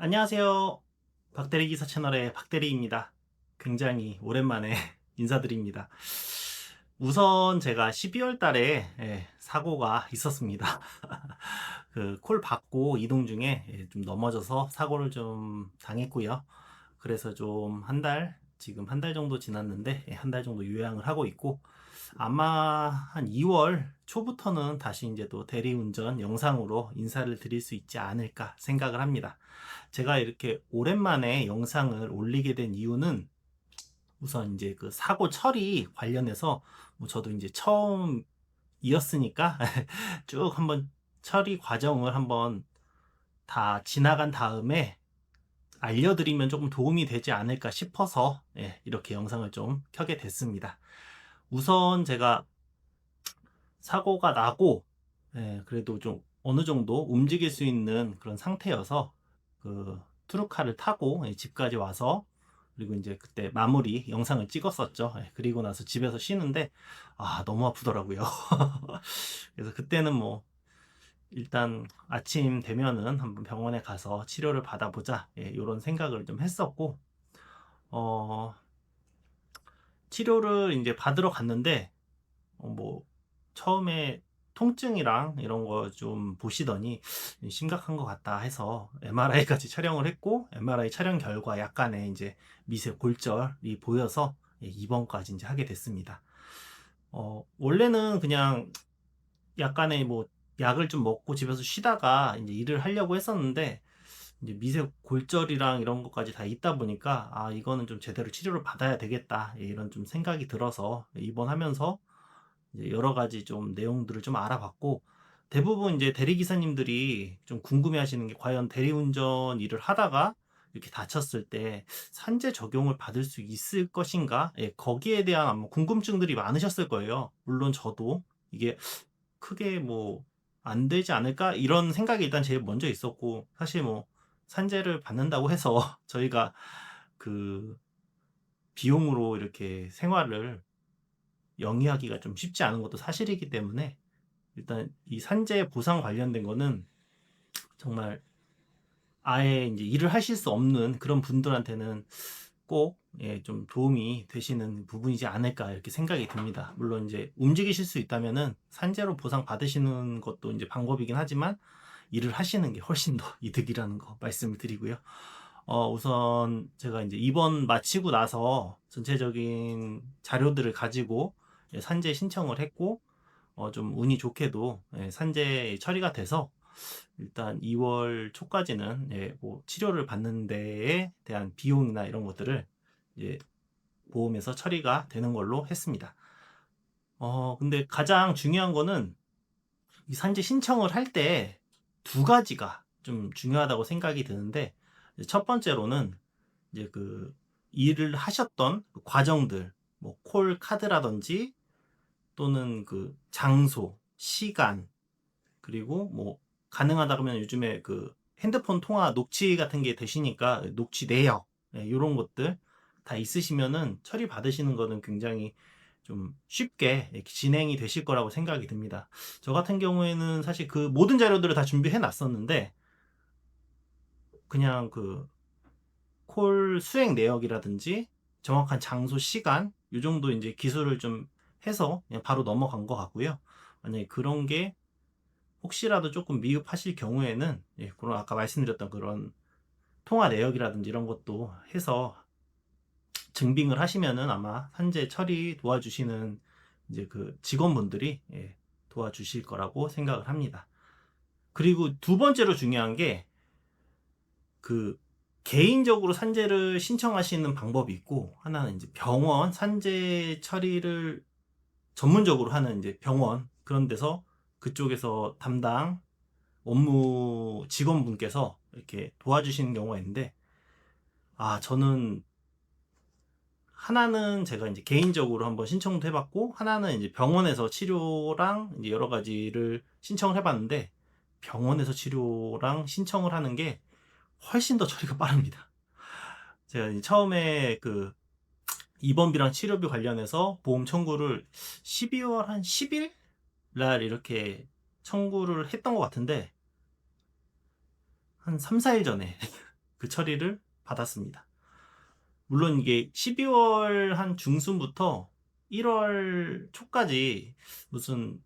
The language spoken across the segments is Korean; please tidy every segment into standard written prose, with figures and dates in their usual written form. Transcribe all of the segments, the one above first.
안녕하세요. 박대리 기사 채널의 박대리입니다. 굉장히 오랜만에 인사드립니다. 우선 제가 12월 달에 사고가 있었습니다. 그 콜 받고 이동 중에 좀 넘어져서 사고를 좀 당했고요. 그래서 좀 지금 한 달 정도 지났는데 한 달 정도 요양을 하고 있고, 아마 한 2월 초부터는 다시 이제 또 대리운전 영상으로 인사를 드릴 수 있지 않을까 생각을 합니다. 제가 이렇게 오랜만에 영상을 올리게 된 이유는, 우선 이제 그 사고 처리 관련해서 뭐 저도 이제 처음이었으니까 쭉 한번 처리 과정을 한번 다 지나간 다음에 알려드리면 조금 도움이 되지 않을까 싶어서 이렇게 영상을 좀 켜게 됐습니다. 우선 제가 사고가 나고 그래도 좀 어느 정도 움직일 수 있는 그런 상태여서 그 투르카를 타고 집까지 와서, 그리고 이제 그때 마무리 영상을 찍었었죠. 그리고 나서 집에서 쉬는데 너무 아프더라고요. 그래서 그때는 뭐 일단 아침 되면은 한번 병원에 가서 치료를 받아보자, 이런 생각을 좀 했었고, 어 치료를 이제 받으러 갔는데 뭐 처음에 통증이랑 이런 거 좀 보시더니 심각한 것 같다 해서 MRI까지 촬영을 했고, MRI 촬영 결과 약간의 이제 미세 골절이 보여서 입원까지 이제 하게 됐습니다. 원래는 그냥 약간의 뭐 약을 좀 먹고 집에서 쉬다가 이제 일을 하려고 했었는데, 이제 미세 골절이랑 이런 것까지 다 있다 보니까 이거는 좀 제대로 치료를 받아야 되겠다, 이런 좀 생각이 들어서 입원하면서 이제 여러 가지 좀 내용들을 좀 알아봤고, 대부분 이제 대리기사님들이 좀 궁금해 하시는 게, 과연 대리운전 일을 하다가 이렇게 다쳤을 때 산재 적용을 받을 수 있을 것인가? 거기에 대한 아마 궁금증들이 많으셨을 거예요. 물론 저도 이게 크게 뭐 안 되지 않을까? 이런 생각이 일단 제일 먼저 있었고, 사실 뭐 산재를 받는다고 해서 저희가 그 비용으로 이렇게 생활을 영위하기가 좀 쉽지 않은 것도 사실이기 때문에, 일단 이 산재 보상 관련된 거는 정말 아예 이제 일을 하실 수 없는 그런 분들한테는 꼭 좀 도움이 되시는 부분이지 않을까, 이렇게 생각이 듭니다. 물론 이제 움직이실 수 있다면은 산재로 보상 받으시는 것도 이제 방법이긴 하지만, 일을 하시는 게 훨씬 더 이득이라는 거 말씀을 드리고요. 우선 제가 이제 입원 마치고 나서 전체적인 자료들을 가지고 산재 신청을 했고, 좀 운이 좋게도 산재 처리가 돼서 일단 2월 초까지는 뭐 치료를 받는 데에 대한 비용이나 이런 것들을 이제 보험에서 처리가 되는 걸로 했습니다. 근데 가장 중요한 거는, 이 산재 신청을 할 때 두 가지가 좀 중요하다고 생각이 드는데, 첫 번째로는 이제 그 일을 하셨던 그 과정들, 뭐 콜 카드라든지 또는 그 장소, 시간, 그리고 뭐 가능하다 그러면 요즘에 그 핸드폰 통화 녹취 같은 게 되시니까 녹취 내역, 이런 것들 다 있으시면은 처리 받으시는 거는 굉장히 좀 쉽게 이렇게 진행이 되실 거라고 생각이 듭니다. 저 같은 경우에는 사실 그 모든 자료들을 다 준비해 놨었는데, 그냥 그 콜 수행 내역이라든지 정확한 장소, 시간, 요 정도 이제 기술을 좀 해서 그냥 바로 넘어간 것 같고요. 만약에 그런 게 혹시라도 조금 미흡하실 경우에는 그런 아까 말씀드렸던 그런 통화 내역이라든지 이런 것도 해서 증빙을 하시면은 아마 산재 처리 도와주시는 이제 그 직원분들이 도와주실 거라고 생각을 합니다. 그리고 두 번째로 중요한 게, 그 개인적으로 산재를 신청하시는 방법이 있고, 하나는 이제 병원 산재 처리를 전문적으로 하는 이제 병원, 그런 데서 그쪽에서 담당 업무 직원분께서 이렇게 도와주시는 경우가 있는데, 저는 하나는 제가 이제 개인적으로 한번 신청도 해봤고, 하나는 이제 병원에서 치료랑 이제 여러 가지를 신청을 해봤는데, 병원에서 치료랑 신청을 하는 게 훨씬 더 처리가 빠릅니다. 제가 이제 처음에 그 입원비랑 치료비 관련해서 보험 청구를 12월 한 10일 날 이렇게 청구를 했던 것 같은데, 한 3, 4일 전에 그 처리를 받았습니다. 물론 이게 12월 한 중순부터 1월 초까지 무슨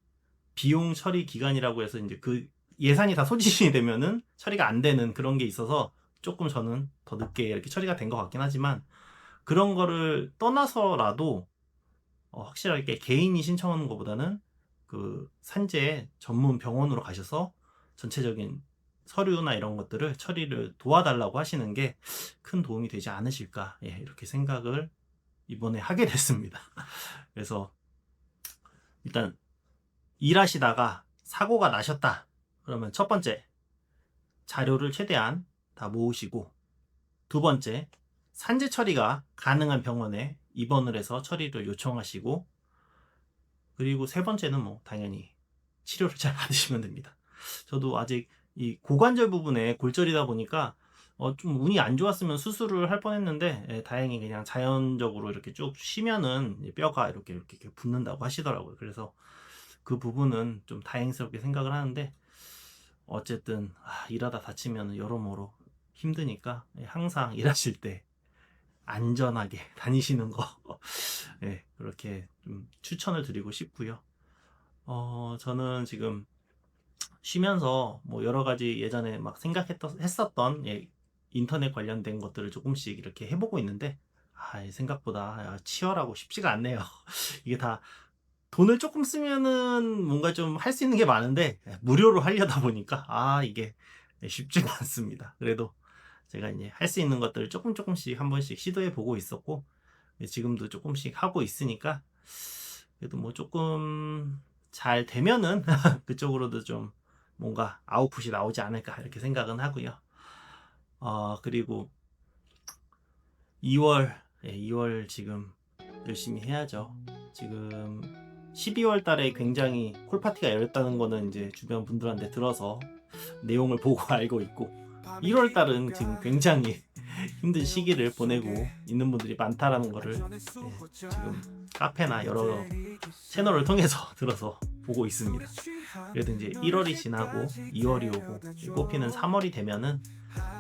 비용 처리 기간이라고 해서 이제 그 예산이 다 소진이 되면은 처리가 안 되는 그런 게 있어서 조금 저는 더 늦게 이렇게 처리가 된 것 같긴 하지만, 그런 거를 떠나서라도 확실하게 개인이 신청하는 것보다는 그 산재 전문 병원으로 가셔서 전체적인 서류나 이런 것들을 처리를 도와달라고 하시는 게 큰 도움이 되지 않으실까, 예, 이렇게 생각을 이번에 하게 됐습니다. 그래서 일단 일하시다가 사고가 나셨다 그러면 첫 번째, 자료를 최대한 다 모으시고, 두 번째, 산재 처리가 가능한 병원에 입원을 해서 처리를 요청하시고, 그리고 세 번째는 뭐 당연히 치료를 잘 받으시면 됩니다. 저도 아직 이 고관절 부분에 골절이다 보니까 좀 운이 안 좋았으면 수술을 할 뻔했는데, 예, 다행히 그냥 자연적으로 이렇게 쭉 쉬면은 뼈가 이렇게 붙는다고 하시더라고요. 그래서 그 부분은 좀 다행스럽게 생각을 하는데, 어쨌든 일하다 다치면 여러모로 힘드니까, 예, 항상 일하실 때 안전하게 다니시는 거 예, 그렇게 좀 추천을 드리고 싶고요. 저는 지금 쉬면서 뭐 여러 가지 예전에 막 했었던, 예, 인터넷 관련된 것들을 조금씩 이렇게 해보고 있는데, 생각보다 치열하고 쉽지가 않네요. 이게 다 돈을 조금 쓰면은 뭔가 좀 할 수 있는 게 많은데, 예, 무료로 하려다 보니까 이게 쉽지가 않습니다. 그래도 제가 이제 할 수 있는 것들을 조금씩 한 번씩 시도해 보고 있었고, 예, 지금도 조금씩 하고 있으니까 그래도 뭐 조금 잘 되면은 그쪽으로도 좀 뭔가 아웃풋이 나오지 않을까 이렇게 생각은 하고요. 그리고 2월, 예, 2월 지금 열심히 해야죠. 지금 12월 달에 굉장히 콜파티가 열렸다는 거는 이제 주변 분들한테 들어서 내용을 보고 알고 있고, 1월 달은 지금 굉장히 힘든 시기를 보내고 있는 분들이 많다라는 거를, 예, 지금 카페나 여러 채널을 통해서 들어서 보고 있습니다. 그래도 이제 1월이 지나고 2월이 오고 꽃피는 3월이 되면은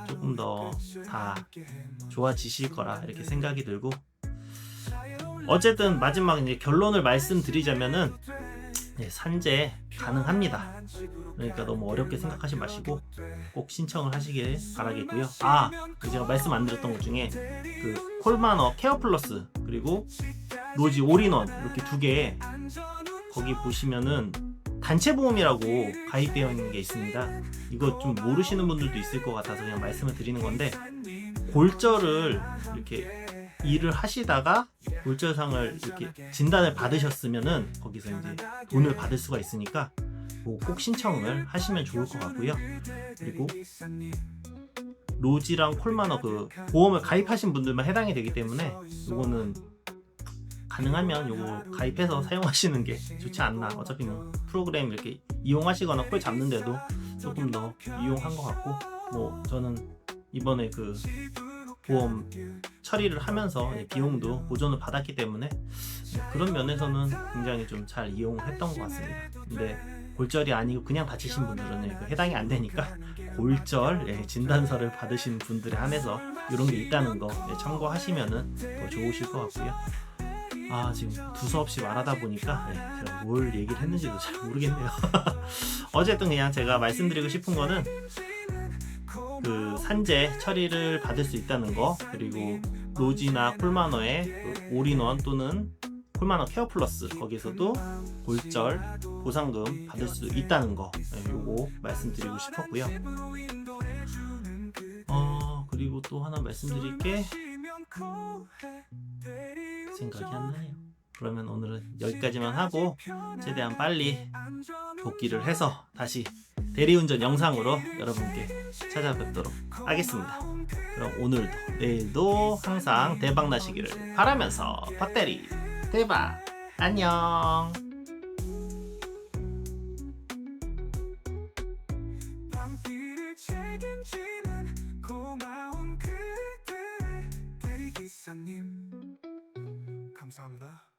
조금 더 다 좋아지실 거라 이렇게 생각이 들고, 어쨌든 마지막 이제 결론을 말씀드리자면은, 네, 산재 가능합니다. 그러니까 너무 어렵게 생각하지 마시고 꼭 신청을 하시길 바라겠고요. 그 제가 말씀 안 드렸던 것 중에 그 콜마너 케어 플러스 그리고 로지 올인원 이렇게 두 개, 거기 보시면은 단체 보험이라고 가입되어 있는 게 있습니다. 이거 좀 모르시는 분들도 있을 것 같아서 그냥 말씀을 드리는 건데, 골절을 이렇게 일을 하시다가 골절상을 이렇게 진단을 받으셨으면은 거기서 이제 돈을 받을 수가 있으니까 꼭 신청을 하시면 좋을 것 같고요. 그리고 로지랑 콜마너 그 보험을 가입하신 분들만 해당이 되기 때문에 요거는 가능하면 요거 가입해서 사용하시는 게 좋지 않나. 어차피 뭐 프로그램 이렇게 이용하시거나 콜 잡는데도 조금 더 이용한 것 같고, 뭐 저는 이번에 그 보험 처리를 하면서 비용도 보전을 받았기 때문에 그런 면에서는 굉장히 좀 잘 이용을 했던 것 같습니다. 근데 골절이 아니고 그냥 다치신 분들은 해당이 안 되니까 골절 진단서를 받으신 분들에 한해서 이런 게 있다는 거 참고하시면은 더 좋으실 것 같고요. 지금 두서없이 말하다 보니까 제가 뭘 얘기를 했는지도 잘 모르겠네요. 어쨌든 그냥 제가 말씀드리고 싶은 거는 그 산재 처리를 받을 수 있다는 거, 그리고 로지나 콜마너의 그 올인원 또는 콜마너 케어 플러스 거기서도 골절 보상금 받을 수 있다는 거, 요거 말씀드리고 싶었고요. 그리고 또 하나 말씀드릴 게 생각이 안 나네요. 그러면 오늘은 여기까지만 하고 최대한 빨리 복귀를 해서 다시 대리운전 영상으로 여러분께 찾아뵙도록 하겠습니다. 그럼 오늘도 내일도 항상 대박 나시기를 바라면서 박대리 대박 안녕. 감사합니다.